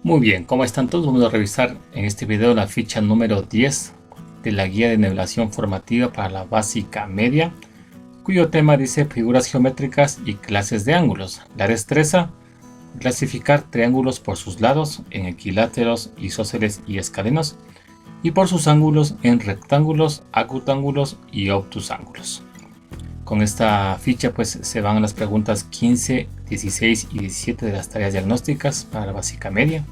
Muy bien, ¿cómo están todos? Vamos a revisar en este video la ficha número 10 de la guía de nivelación formativa para la básica media, cuyo tema dice figuras geométricas y clases de ángulos. La destreza, clasificar triángulos por sus lados en equiláteros, isósceles y escalenos, y por sus ángulos en rectángulos, acutángulos y obtusángulos. Con esta ficha pues se van a las preguntas 15, 16 y 17 de las tareas diagnósticas para la básica media.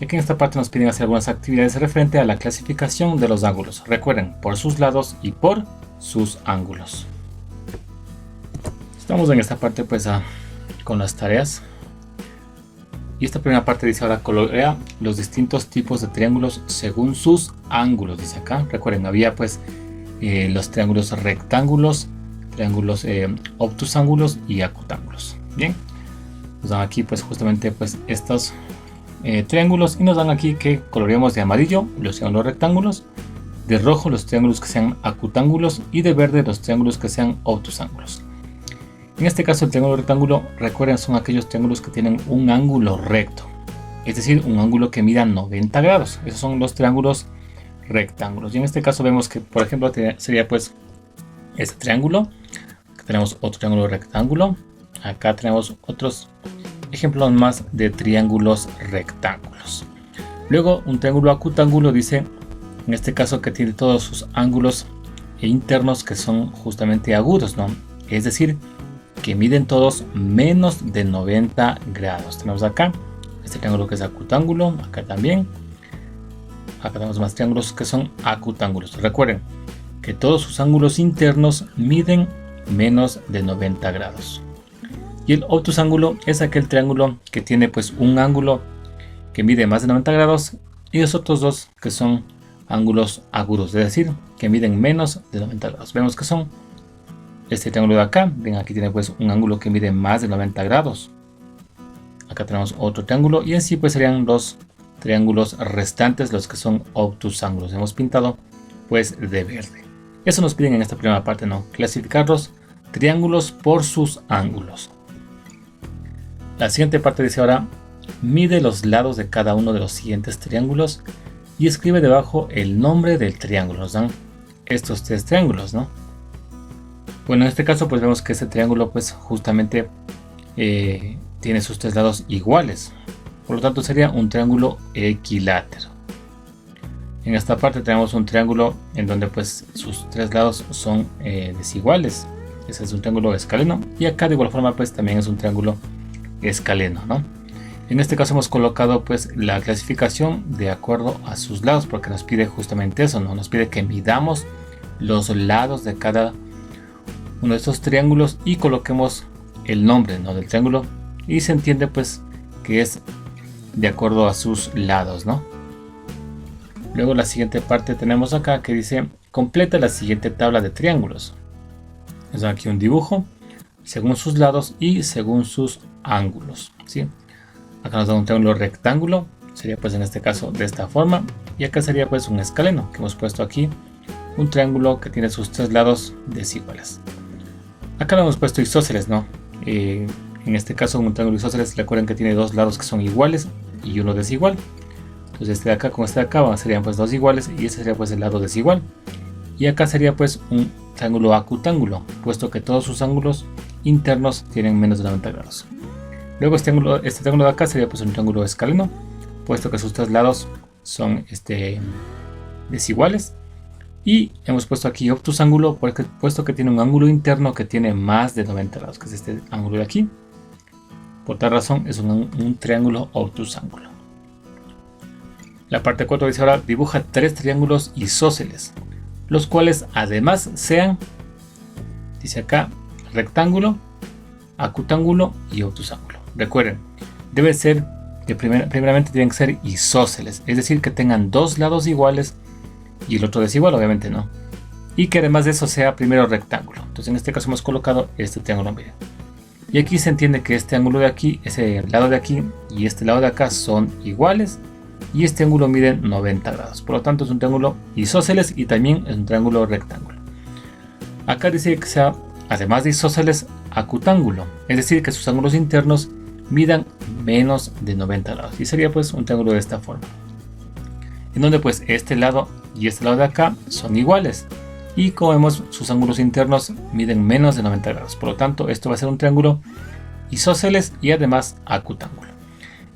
Y aquí en esta parte nos piden hacer algunas actividades referente a la clasificación de los ángulos. Recuerden, por sus lados y por sus ángulos. Estamos en esta parte pues con las tareas. Y esta primera parte dice ahora colorea los distintos tipos de triángulos según sus ángulos. Dice acá, recuerden, había pues los triángulos rectángulos, triángulos obtusángulos y acutángulos. Bien, nos dan aquí pues justamente pues estos triángulos y nos dan aquí que coloreamos de amarillo los triángulos rectángulos, de rojo los triángulos que sean acutángulos y de verde los triángulos que sean obtusángulos. En este caso el triángulo rectángulo, recuerden, son aquellos triángulos que tienen un ángulo recto, es decir, un ángulo que mida 90 grados. Esos son los triángulos rectángulos. Y en este caso vemos que, por ejemplo, sería pues este triángulo. Acá tenemos otro triángulo rectángulo. Acá tenemos otros ejemplos más de triángulos rectángulos. Luego un triángulo acutángulo dice, en este caso, que tiene todos sus ángulos internos que son justamente agudos, ¿no? Es decir, que miden todos menos de 90 grados. Tenemos acá este triángulo que es acutángulo, acá también. Acá tenemos más triángulos que son acutángulos. Recuerden que todos sus ángulos internos miden menos de 90 grados. Y el obtusángulo es aquel triángulo que tiene pues un ángulo que mide más de 90 grados y los otros dos que son ángulos agudos, es decir, que miden menos de 90 grados. Vemos que son este triángulo de acá. Ven, aquí tiene pues un ángulo que mide más de 90 grados. Acá tenemos otro triángulo y en sí pues serían los triángulos restantes los que son obtusángulos. Hemos pintado pues de verde. Eso nos piden en esta primera parte, ¿no? Clasificar los triángulos por sus ángulos. La siguiente parte dice ahora, mide los lados de cada uno de los siguientes triángulos y escribe debajo el nombre del triángulo. Nos dan estos tres triángulos, ¿no? Bueno, en este caso pues vemos que este triángulo pues justamente tiene sus tres lados iguales. Por lo tanto sería un triángulo equilátero. En esta parte tenemos un triángulo en donde pues sus tres lados son desiguales. Ese es un triángulo escaleno. Y acá de igual forma pues también es un triángulo escaleno, ¿no? En este caso hemos colocado pues la clasificación de acuerdo a sus lados, porque nos pide justamente eso, ¿no? Nos pide que midamos los lados de cada uno de estos triángulos y coloquemos el nombre, ¿no?, del triángulo, y se entiende pues que es de acuerdo a sus lados, ¿no? Luego la siguiente parte tenemos acá que dice completa la siguiente tabla de triángulos. Es aquí un dibujo según sus lados y según sus ángulos, ¿sí? Acá nos da un triángulo rectángulo, sería pues en este caso de esta forma, y acá sería pues un escaleno que hemos puesto aquí, un triángulo que tiene sus tres lados desiguales. Acá lo hemos puesto isósceles, ¿no? En este caso un triángulo isósceles, recuerden que tiene dos lados que son iguales y uno desigual. Entonces este de acá con este de acá serían pues dos iguales y este sería pues el lado desigual. Y acá sería pues un triángulo acutángulo, puesto que todos sus ángulos internos tienen menos de 90 grados. Luego este triángulo de acá sería pues un triángulo escaleno, puesto que sus tres lados son desiguales. Y hemos puesto aquí obtusángulo, puesto que tiene un ángulo interno que tiene más de 90 grados, que es este ángulo de aquí. Por tal razón es un triángulo obtusángulo. La parte 4 dice ahora, dibuja tres triángulos isósceles, los cuales además sean, dice acá, rectángulo, acutángulo y obtusángulo. Recuerden, debe ser que primeramente tienen que ser isósceles, es decir, que tengan dos lados iguales y el otro desigual, obviamente, ¿no? Y que además de eso sea primero rectángulo. Entonces en este caso hemos colocado este triángulo medio. Y aquí se entiende que este ángulo de aquí, ese lado de aquí y este lado de acá son iguales. Y este ángulo mide 90 grados. Por lo tanto es un triángulo isósceles y también es un triángulo rectángulo. Acá dice que sea, además de isósceles, acutángulo. Es decir, que sus ángulos internos midan menos de 90 grados. Y sería pues un triángulo de esta forma, en donde pues este lado y este lado de acá son iguales. Y como vemos, sus ángulos internos miden menos de 90 grados. Por lo tanto, esto va a ser un triángulo isósceles y además acutángulo.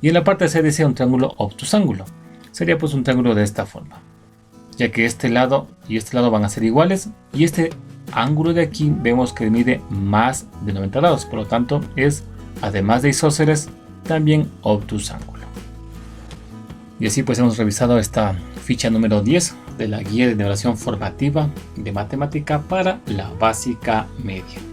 Y en la parte C dice un triángulo obtusángulo. Sería pues un triángulo de esta forma, ya que este lado y este lado van a ser iguales. Y este ángulo de aquí vemos que mide más de 90 grados. Por lo tanto, es, además de isósceles, también obtusángulo. Y así pues hemos revisado esta ficha número 10 de la guía de nivelación formativa de matemática para la básica media.